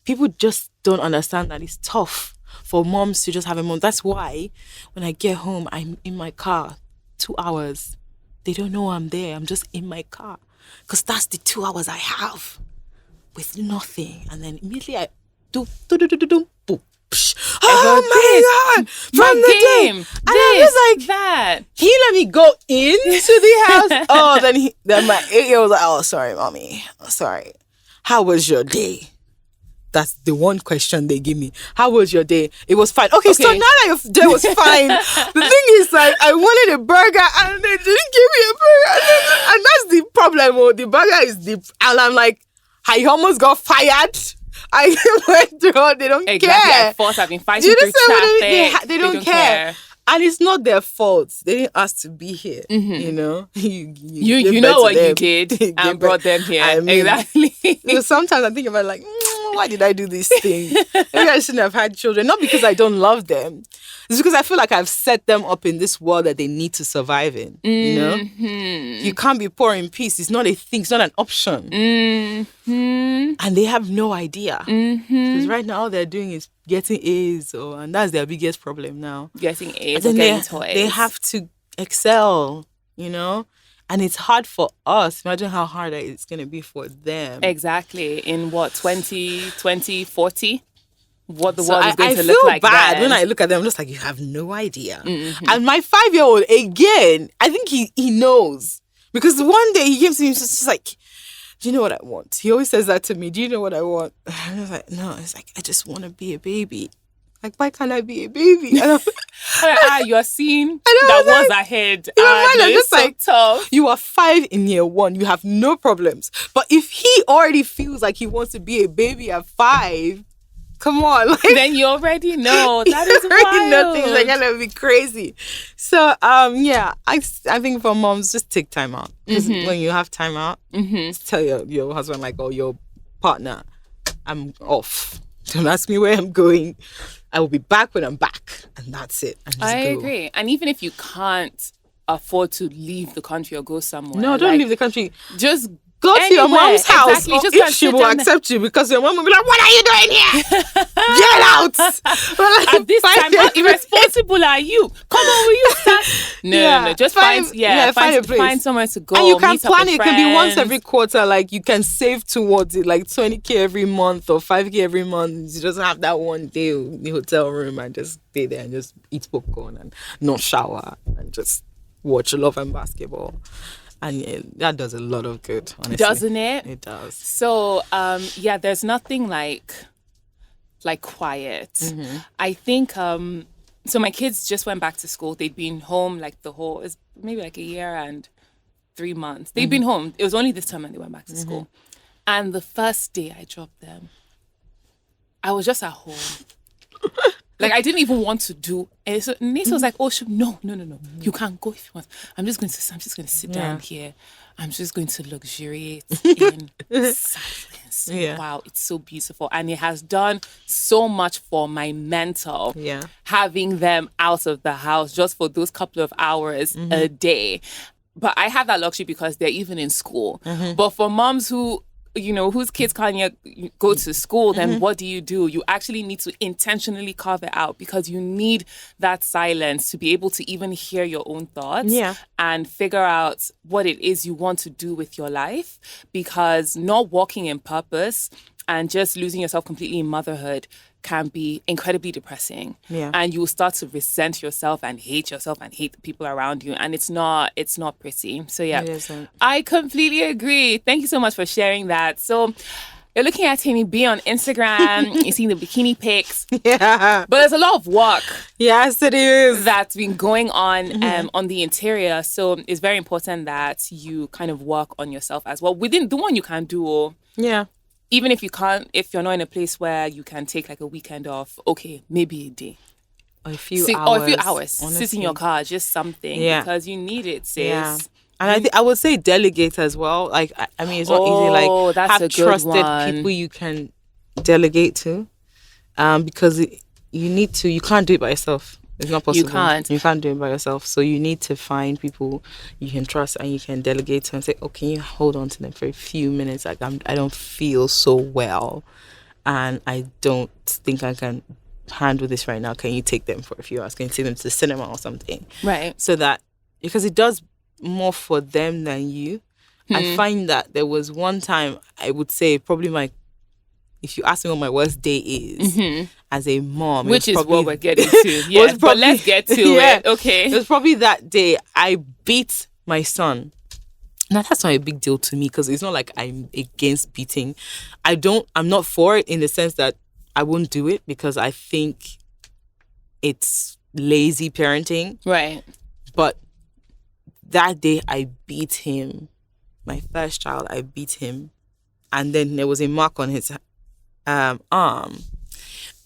people just don't understand that it's tough for moms to just have a mom. That's why when I get home, I'm in my car 2 hours. They don't know I'm there. I'm just in my car because that's the 2 hours I have with nothing. And then immediately I do boop. Oh my God! From the game, and I was like, that. He let me go into the house. Oh, then my 8-year-old was like, "Oh, sorry, mommy. Oh, sorry. How was your day?" That's the one question they give me. How was your day? It was fine. Okay. So now that your day was fine, the thing is, like, I wanted a burger and they didn't give me a burger, and that's the problem. Oh, the burger is deep, and I'm like, I almost got fired. I went through. They don't care. At first, I've been fighting through traffic. They don't care. And it's not their fault. They didn't ask to be here. You know what you did and brought them here. I mean, exactly. Sometimes I think about like, why did I do this thing? Maybe I shouldn't have had children. Not because I don't love them. It's because I feel like I've set them up in this world that they need to survive in. You can't be poor in peace. It's not a thing. It's not an option. And they have no idea. Because right now all they're doing is getting A's, and that's their biggest problem now. Getting A's or getting toys. They have to excel, And it's hard for us. Imagine how hard it's going to be for them. Exactly. In what, 40? What the world is going to look like. I feel bad when I look at them. I'm just like, you have no idea. And my 5-year-old, again, I think he knows. Because one day he came to me and was just like, do you know what I want? He always says that to me. Do you know what I want? And I was like, no. It's like, I just want to be a baby. Like, why can't I be a baby? You are seeing that was ahead. I'm just so like, tough. You are 5 in year 1. You have no problems. But if he already feels like he wants to be a baby at 5, come on. Like, then you already know. That is wild. Nothing's like gonna be crazy. So, I think for moms, just take time out. Because when you have time out, just tell your husband, like, or your partner, I'm off. Don't ask me where I'm going. I will be back when I'm back. And that's it. And I agree. And even if you can't afford to leave the country or go somewhere. No, don't leave the country. Just go to your mom's house. Exactly. Just if she will accept you, because your mom will be like, what are you doing here? Get out. Like, at this time, how irresponsible are you? Come on, will you start? No. Just find a place. Find somewhere to go. And you can plan it. It can be once every quarter. Like, you can save towards it, like 20K every month or 5K every month. You just have that one day in the hotel room and just stay there and just eat popcorn and not shower and just watch Love and Basketball. And that does a lot of good, honestly. Doesn't it? It does. So, there's nothing like quiet. I think, so my kids just went back to school. They'd been home like it's maybe like a year and 3 months. They'd been home. It was only this time when they went back to school. And the first day I dropped them, I was just at home. Like, I didn't even want to do. And so Nisa was like, "Oh, no. You can't go if you want. I'm just going to sit down here. I'm just going to luxuriate in silence." Wow, it's so beautiful. And it has done so much for my mental. Having them out of the house just for those couple of hours a day. But I have that luxury because they're even in school. But for moms whose kids can't yet go to school, then what do? You actually need to intentionally carve it out because you need that silence to be able to even hear your own thoughts and figure out what it is you want to do with your life, because not walking in purpose and just losing yourself completely in motherhood can be incredibly depressing. And you will start to resent yourself and hate the people around you. And it's not pretty. So It isn't. I completely agree. Thank you so much for sharing that. So You're looking at Taymi B on Instagram. You're seeing the bikini pics. Yeah. But there's a lot of work. Yes, it is. That's been going on the interior. So it's very important that you kind of work on yourself as well. Within the one you can do, or Yeah. even if you can't, if you're not in a place where you can take like a weekend off, okay, maybe a day. Or a few hours. Honestly. Sit in your car, just something. Yeah. Because you need it, sis. Yeah. And I would say delegate as well. Like, I mean, it's not easy. Like, that's a have good trusted one. people you can delegate to. Because you need to. You can't do it by yourself. It's not possible. You can't do it by yourself. So you need to find people you can trust and you can delegate to and say, oh, can you hold on to them for a few minutes? Like, I don't feel so well. And I don't think I can handle this right now. Can you take them for a few hours? Can you take them to the cinema or something? Right. So that, because it does more for them than you. I find that there was one time, I would say probably if you ask me what my worst day is as a mom, which is what we're getting to. Yes, but let's get to it. Okay. It was probably that day I beat my son. Now that's not a big deal to me because it's not like I'm against beating. I'm not for it in the sense that I won't do it because I think it's lazy parenting. Right. But that day I beat him. My first child, I beat him. And then there was a mark on his arm.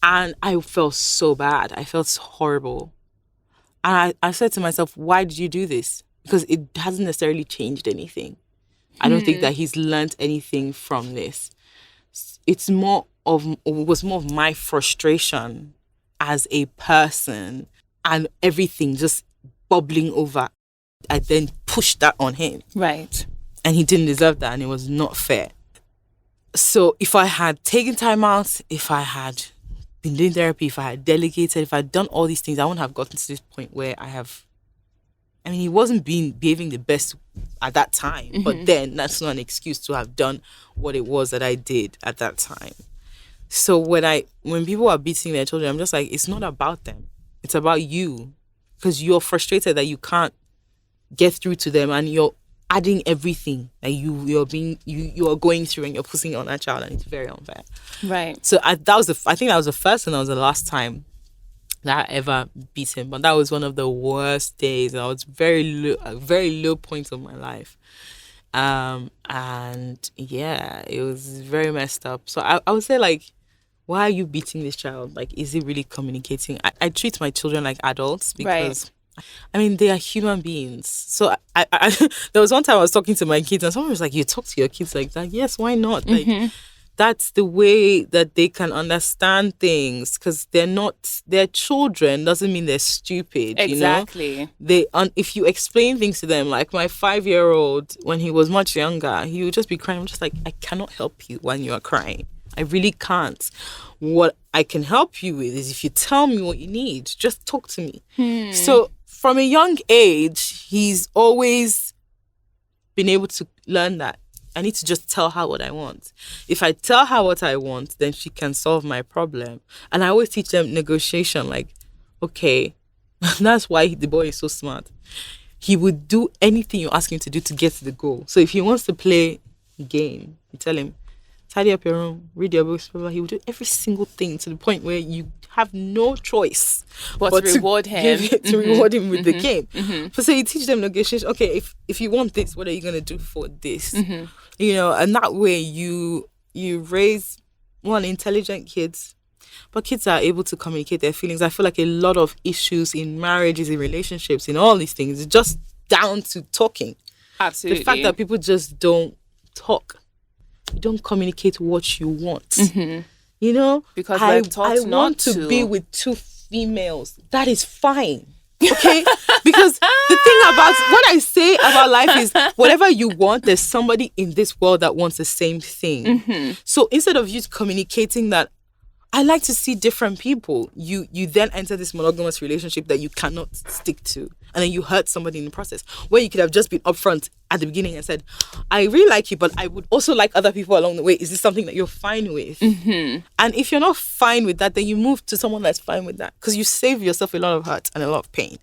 And I felt so bad. I felt horrible. And I said to myself, why did you do this? Because it hasn't necessarily changed anything. I don't think that he's learned anything from this. It was more of my frustration as a person and everything just bubbling over. I then pushed that on him. Right. And he didn't deserve that and it was not fair. So if I had taken time out, if I had been doing therapy, if I had delegated, if I had done all these things, I wouldn't have gotten to this point where he wasn't behaving the best at that time. But then that's not an excuse to have done what it was that I did at that time. So when people are beating their children, I'm just like, it's not about them. It's about you. Because you're frustrated that you can't get through to them and you're adding everything that you are going through and you're putting it on that child, and it's very unfair. Right. So I think that was the first and that was the last time that I ever beat him. But that was one of the worst days. I was very low point of my life. And yeah, it was very messed up. So I would say, like, why are you beating this child? Like, is he really communicating? I treat my children like adults because, I mean, they are human beings. So I there was one time I was talking to my kids and someone was like, you talk to your kids like that? Yes, why not? Like, that's the way that they can understand things, because they're children doesn't mean they're stupid. Exactly. You know? If you explain things to them, like my 5-year-old, when he was much younger, he would just be crying. I'm just like, I cannot help you when you are crying. I really can't. What I can help you with is if you tell me what you need, just talk to me. So from a young age, he's always been able to learn that. I need to just tell her what I want. If I tell her what I want, then she can solve my problem. And I always teach them negotiation, like, okay, that's why the boy is so smart. He would do anything you ask him to do to get to the goal. So if he wants to play a game, you tell him, tidy up your room, read your books, blah, blah. He will do every single thing to the point where you have no choice but to reward him. To reward him with the game. So you teach them negotiation. Okay, if you want this, what are you going to do for this? You know, and that way you raise intelligent kids, but kids are able to communicate their feelings. I feel like a lot of issues in marriages, in relationships, in all these things is just down to talking. Absolutely. The fact that people just don't talk. You don't communicate what you want. You know? Because we're taught I want to be with 2 females. That is fine. Okay? Because the thing about what I say about life is whatever you want, there's somebody in this world that wants the same thing. So instead of you communicating that, I like to see different people, you then enter this monogamous relationship that you cannot stick to. And then you hurt somebody in the process. Where you could have just been upfront at the beginning and said, I really like you, but I would also like other people along the way. Is this something that you're fine with? And if you're not fine with that, then you move to someone that's fine with that. Because you save yourself a lot of hurt and a lot of pain.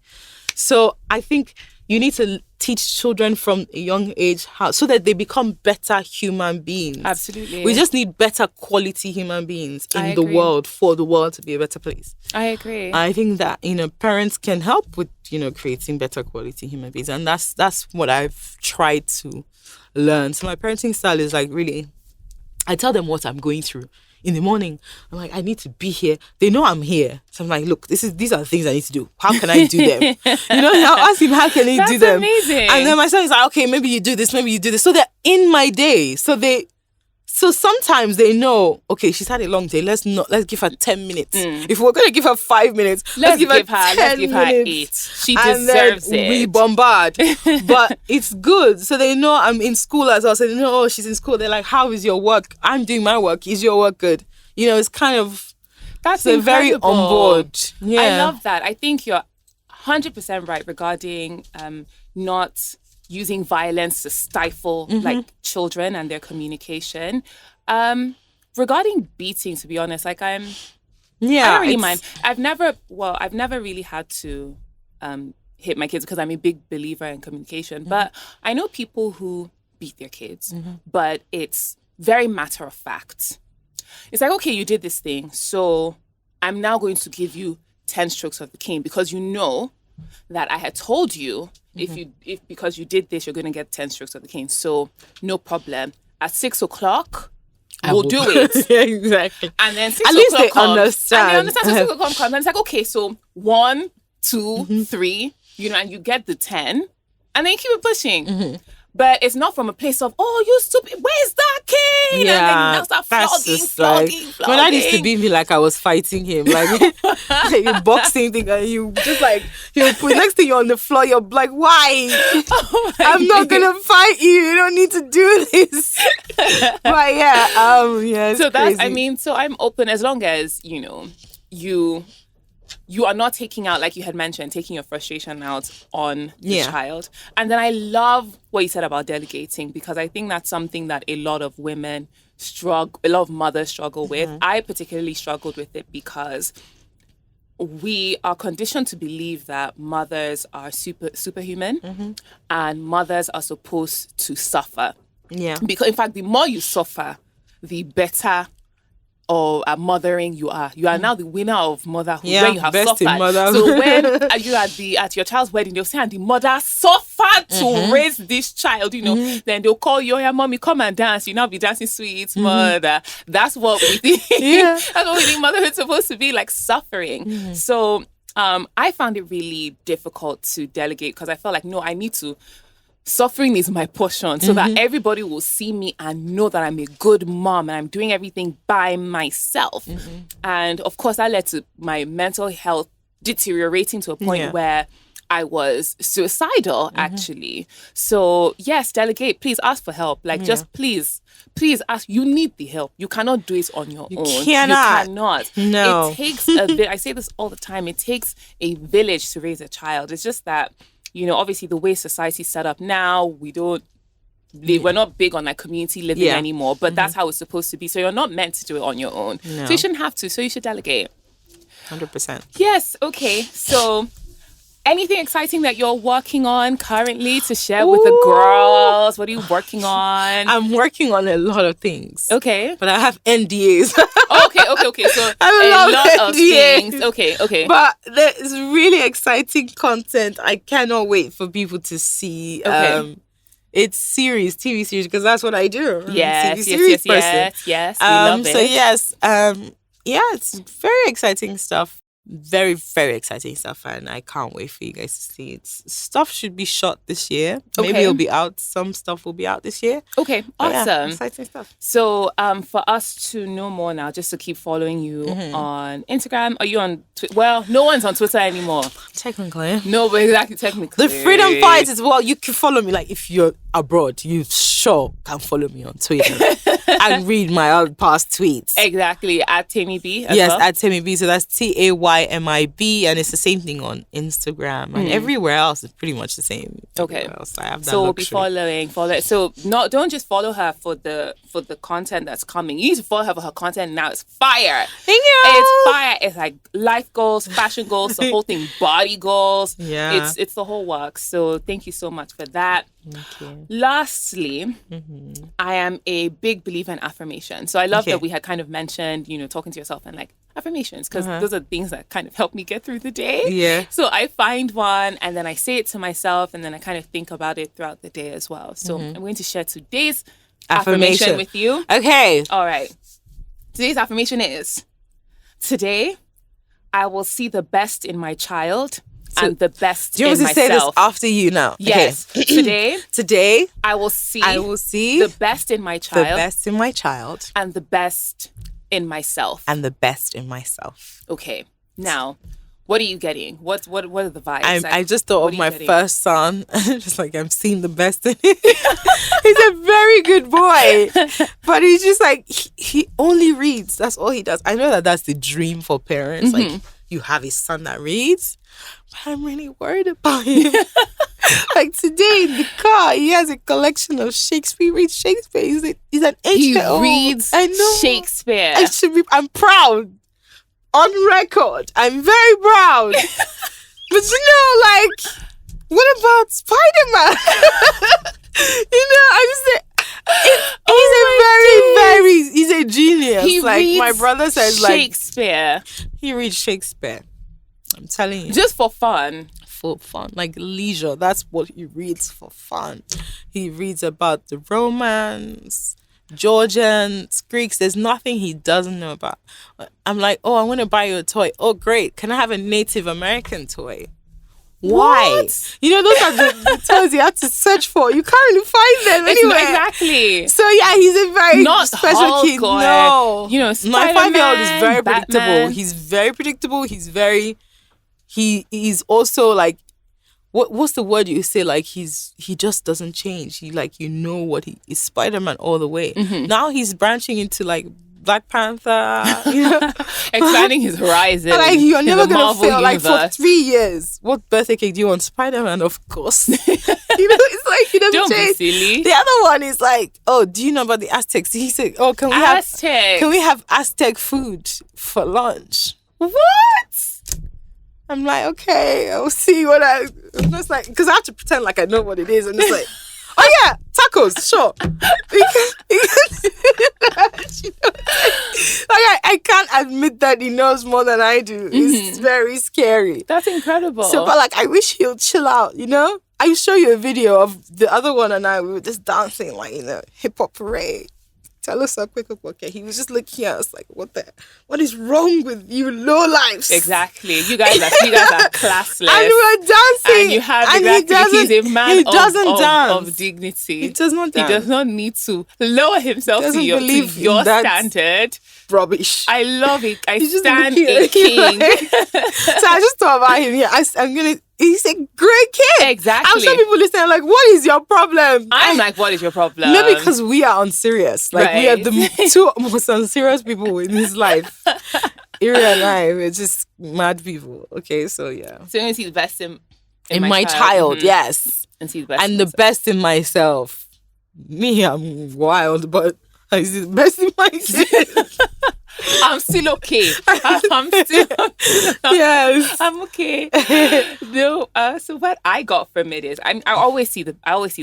So I think you need to teach children from a young age how, so that they become better human beings. Absolutely. We just need better quality human beings in the agree. world for the world to be a better place. I agree. I think that, parents can help with, creating better quality human beings. And that's what I've tried to learn. So my parenting style is like, really, I tell them what I'm going through. In the morning, I'm like, I need to be here. They know I'm here. So I'm like, look, these are the things I need to do. How can I do them? I'll ask him, how can he do them? That's amazing. And then my son is like, okay, maybe you do this, maybe you do this. So they're in my day. So sometimes they know, okay, she's had a long day. Let's give her 10 minutes. If we're going to give her 5 minutes, let's give her 10 minutes. 8. She deserves it. We bombard. But it's good. So they know I'm in school as well. So they know, she's in school. They're like, how is your work? I'm doing my work. Is your work good? It's kind of, that's very on board. Yeah. I love that. I think you're 100% right regarding not using violence to stifle like children and their communication. Regarding beating, to be honest, like I don't really mind. I've never really had to hit my kids because I'm a big believer in communication. But I know people who beat their kids, but it's very matter of fact. It's like, okay, you did this thing, so I'm now going to give you 10 strokes of the cane because you know that I had told you if because you did this, you're going to get 10 strokes of the cane. So no problem. At 6 o'clock, we'll do it. Yeah, exactly. And then 6 At o'clock least they comes. understand. And they understand. So 6 o'clock comes. And it's like, okay, so 1, 2, 3, and you get the 10. And then you keep it pushing. But it's not from a place of, oh, you stupid, where's that cane? Yeah, and then start that's flogging. My dad used to beat me like I was fighting him. Like, you boxing thing, and you just like, next thing you're on the floor, you're like, why? I'm not going to fight you. You don't need to do this. But yeah, it's so that's, crazy. So I'm open as long as, you are not taking out, like you had mentioned, taking your frustration out on the child. And then I love what you said about delegating, because I think that's something that a lot of mothers struggle with. I particularly struggled with it because we are conditioned to believe that mothers are superhuman and mothers are supposed to suffer. Yeah. Because in fact, the more you suffer, the better or mothering you are. You are now the winner of motherhood when you have best suffered. in motherhood. So when you at your child's wedding, they'll say, and the mother suffered to raise this child, then they'll call you, yeah, mommy, come and dance. You now be dancing sweet mother. That's what we think. That's what we think motherhood's supposed to be, like suffering. So I found it really difficult to delegate because I felt like, no, I need to. Suffering is my portion so that everybody will see me and know that I'm a good mom and I'm doing everything by myself. And of course, that led to my mental health deteriorating to a point where I was suicidal, actually. So yes, delegate. Please ask for help. Like just please ask. You need the help. You cannot do it on your own. Cannot. You cannot. No. It takes I say this all the time. It takes a village to raise a child. It's just that, obviously the way society's set up now, we're not big on like community living anymore, but that's how it's supposed to be. So you're not meant to do it on your own. No. So you shouldn't have to. So you should delegate. 100%. Yes. Okay. So anything exciting that you're working on currently to share with the girls? What are you working on? I'm working on a lot of things. Okay. But I have NDAs. Okay. So a lot of things. Okay. But there's really exciting content. I cannot wait for people to see. Okay. It's TV series, because that's what I do. Yes. We love it. So yes, it's very exciting stuff. Very, very exciting stuff, and I can't wait for you guys to see it. Stuff should be shot this year. Okay. Maybe it'll be out. Some stuff will be out this year. Okay, awesome. Exciting stuff. So, for us to know more now, just to keep following you on Instagram. Are you on Twitter? Well, no one's on Twitter anymore. Technically. No, but exactly, technically. The freedom fight is, well, you can follow me. Like, if you're abroad, you sure can follow me on Twitter and read my past tweets. Exactly, at Taymi B as yes, well. at Taymi B. So that's TAYMI toTaymi B, and it's the same thing on Instagram and everywhere else. It's pretty much the same. Okay, else. I have that so we'll luxury. be follow. So don't just follow her for the content that's coming. You need to follow her for her content now. It's fire. Thank you. It's fire. It's like life goals, fashion goals, the whole thing, body goals. Yeah, it's the whole work. So thank you so much for that. Thank you. Lastly, I am a big believer in affirmation. So I love that we had kind of mentioned, talking to yourself and like affirmations, because those are things that kind of help me get through the day. Yeah. So I find one and then I say it to myself and then I kind of think about it throughout the day as well. So I'm going to share today's affirmation with you. Okay. All right. Today's affirmation is, today I will see the best in my child and the best in myself. Do you want me to say this after you now? Yes. Okay. Today I will see the best in my child. The best in my child. And the best in myself. And the best in myself. Okay. Now, what are you getting? What are the vibes? I just thought of my first son. Just like, I'm seeing the best in him. He's a very good boy. But he's just like, he only reads. That's all he does. I know that that's the dream for parents. Like, you have a son that reads. But I'm really worried about him. Like today in the car, he has a collection of Shakespeare. He reads Shakespeare. He's an 8-year-old. He reads Shakespeare. I'm proud. On record, I'm very proud. But what about Spider-Man? I just say, he's a genius. He reads my brother says, Shakespeare. He reads Shakespeare. I'm telling you. Just for fun. For fun. Like leisure. That's what he reads for fun. He reads about the Romans, Georgians, Greeks. There's nothing he doesn't know about. I'm like, I want to buy you a toy. Oh, great. Can I have a Native American toy? Why? What? Those are the toys you have to search for. You can't really find them anywhere. Exactly. So yeah, he's a very special kid. No. My 5-year-old is very predictable. He's very predictable. He's also like, what's the word you say? Like he just doesn't change. He what he is, Spider-Man all the way. Now he's branching into like Black Panther, expanding his horizon. Like you're never gonna fail. Like for 3 years, what birthday cake do you want? Spider-Man, of course. It's like he doesn't Don't change. Be silly. The other one is like, do you know about the Aztecs? He said, can we have Aztec food for lunch? What? I'm like, okay, I'll see what I'm just like, because I have to pretend like I know what it is, and it's like, oh yeah, tacos, sure. I can't admit that he knows more than I do. It's very scary. That's incredible. So, but I wish he'll chill out, I show you a video of the other one and I, we were just dancing hip hop parade. Tell us a quick okay. He was just looking at us like, what is wrong with you low lives? Exactly. You guys are classless. And we were dancing. And you have he's a man of dignity. He does not dance. He does not need to lower himself to your standard. Rubbish. I love it. I stand a king. So I just thought about him. Yeah, he's a great kid. Exactly. I'm sure people listening are like, what is your problem? I'm like, what is your problem? Maybe because we are unserious. We are the two most unserious people in his life. Iri and I, we're just mad people. Okay, so yeah. So you want to see the best in my child, yes. And see the best and the best in myself. Me, I'm wild, but I see the best in myself. I'm still okay. I'm still yes. I'm okay. No. So what I got from it is I always see the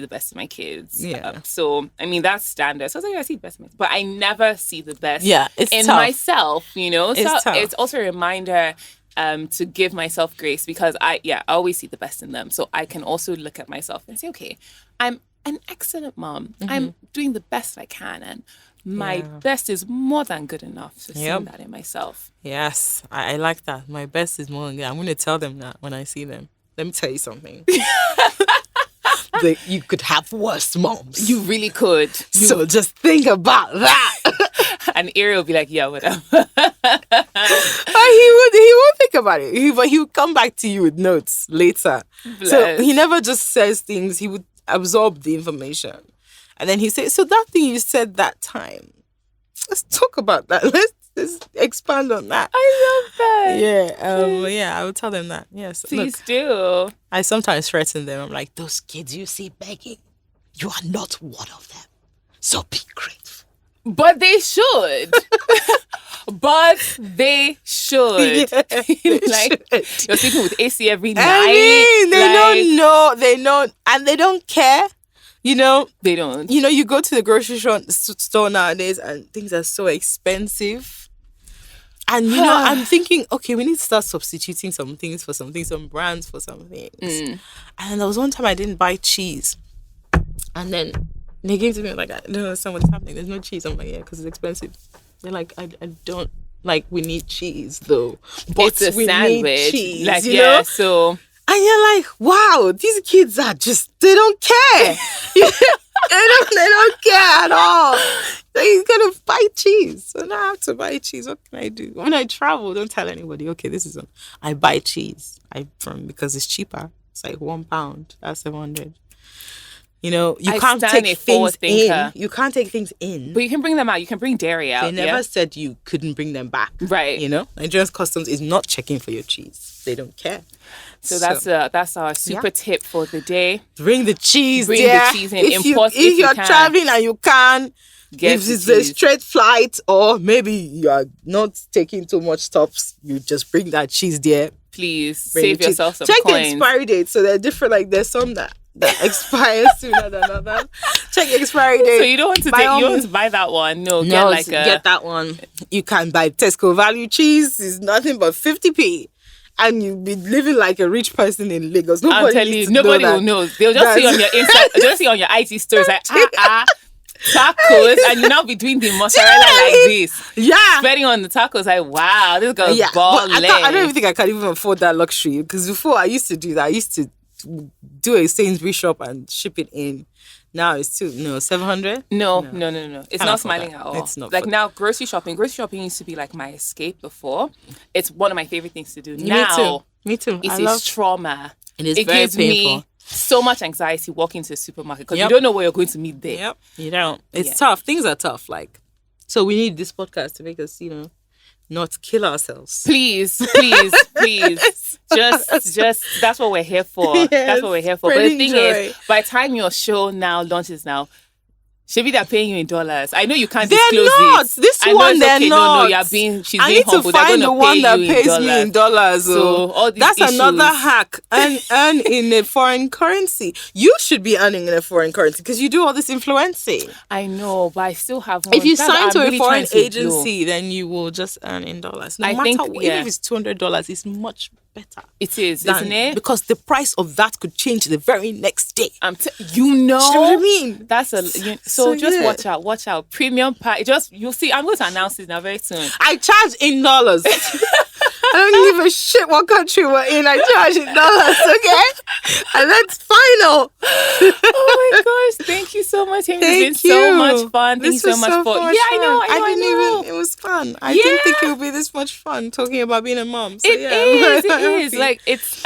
best in my kids. Yeah. So I mean that's standard. So I was like, I see the best in myself, but I never see the best. It's in tough. Myself. It's tough. It's also a reminder to give myself grace because I always see the best in them. So I can also look at myself and say, okay, I'm an excellent mom. I'm doing the best I can, and my best is more than good enough to see that in myself. Yes, I like that. My best is more than good. I'm going to tell them that when I see them. Let me tell you something. You could have worse moms. You really could. So just think about that. And Iri will be like, yeah, whatever. He won't think about it. But he would come back to you with notes later. Bless. So he never just says things. He would absorb the information. And then he said, so that thing you said that time, let's talk about that. Just expand on that. I love that. Yeah, I would tell them that. Yes, Please do. I sometimes threaten them. I'm like, those kids you see begging, you are not one of them. So be grateful. But they should. But they should. Yeah, they like should. you're sleeping with AC every night. I mean, they don't know. They don't, and they don't care. You know, They don't. you know, you go to the grocery store nowadays, and things are so expensive. And you know, I'm thinking, okay, we need to start substituting some things for some things, some brands for some things. And there was one time I didn't buy cheese, and then they came to me like, I don't understand what's happening. There's no cheese. I'm like, yeah, because it's expensive. They're like, I don't like. We need cheese though, but It's a we sandwich. need cheese. Like, you yeah, know? so And you're like, wow, these kids are they don't care. they don't care at all. They're gonna buy cheese. So now I have to buy cheese. What can I do? When I travel, don't tell anybody, okay, I buy cheese. Because it's cheaper. It's like £1. That's 700. You know, you can't take things in. You can't take things in. But you can bring them out. You can bring dairy out. They never said you couldn't bring them back. Right. You know, Nigerian Customs is not checking for your cheese. They don't care. So that's our super tip for the day. Bring the cheese. Bring the cheese in. If you're traveling and you can, if it's a straight flight, or maybe you are not taking too much stops, you just bring that cheese there. Please save yourself some Check coins. the expiry date. So they're different. Like there's some that expire sooner than others. Check the expiry date. So you don't want to buy that one. No, get that one. You can buy Tesco value cheese. It's nothing but 50p. And you'll be living like a rich person in Lagos. I'm telling you, nobody will know. They'll just see on your Insta, they'll see on your IG stories like tacos, and you now be doing the mozzarella like this. Yeah. Spreading on the tacos like, wow, this girl's balling. I don't even think I can even afford that luxury, because before I used to do that. I used to do a Sainsbury's shop and ship it in. Now it's 700. No. It's not smiling at all. It's not like now grocery shopping used to be like my escape before. It's one of my favorite things to do. Now me too. It's trauma. It is it very gives painful. me so much anxiety walking to a supermarket because you don't know what you're going to meet there. Yep. You don't. It's tough. Things are tough. Like, so we need this podcast to make us, not kill ourselves. Please. Just that's what we're here for. Yes, that's what we're here for. But the thing is, by the time your show now launches Shebi, they're paying you in dollars. I know you can't disclose not. it. This I one, it's they're okay. not. No, she's I being need humble. to find the one that pays me in dollars. So all these that's issues. another hack. Earn in a foreign currency. You should be earning in a foreign currency because you do all this influencing. I know, but I still have one. If you sign to a foreign agency, then you will just earn in dollars. No matter what, even if it's $200, it's much better. It is, isn't it? Because the price of that could change the very next day. You know what I mean? That's so just watch out. Premium pack. You'll see. I'm going to announce it now very soon. I charge in dollars. I don't give a shit what country we're in. I charge in dollars, okay? And that's final. Oh my gosh! Thank you so much, Taymi. It's been so much fun. Thank you so much for. Yeah, I know. I know. It was fun. I didn't think it would be this much fun talking about being a mom. So, It is. Like it's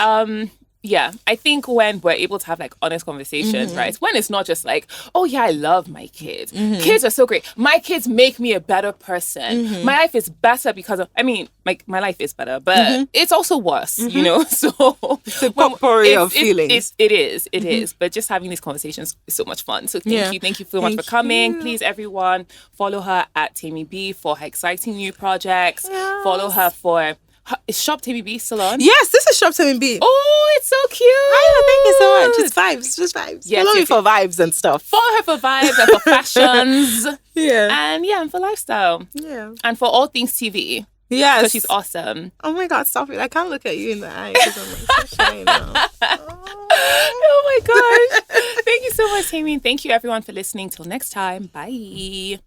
yeah, I think when we're able to have like honest conversations, right? When it's not just like, oh yeah, I love my kids. Kids are so great. My kids make me a better person. My life is better because of, my life is better, but it's also worse, So it's a potpourri of feelings. It is. But just having these conversations is so much fun. So thank you so much for coming. Please, everyone, follow her at Taymi B for her exciting new projects. Yes. Follow her for. Is Shop Taymi B still on? Yes, this is Shop Taymi B. Oh, it's so cute. Thank you so much. It's vibes. It's just vibes. Yes, follow me for vibes and stuff. Follow her for vibes and for fashions. And for lifestyle. Yeah. And for all things TV. Yes. Because she's awesome. Oh my God, stop it. I can't look at you in the eye because I'm like, so shy now. Oh my gosh. Thank you so much, Taymi. Thank you everyone for listening. Till next time. Bye.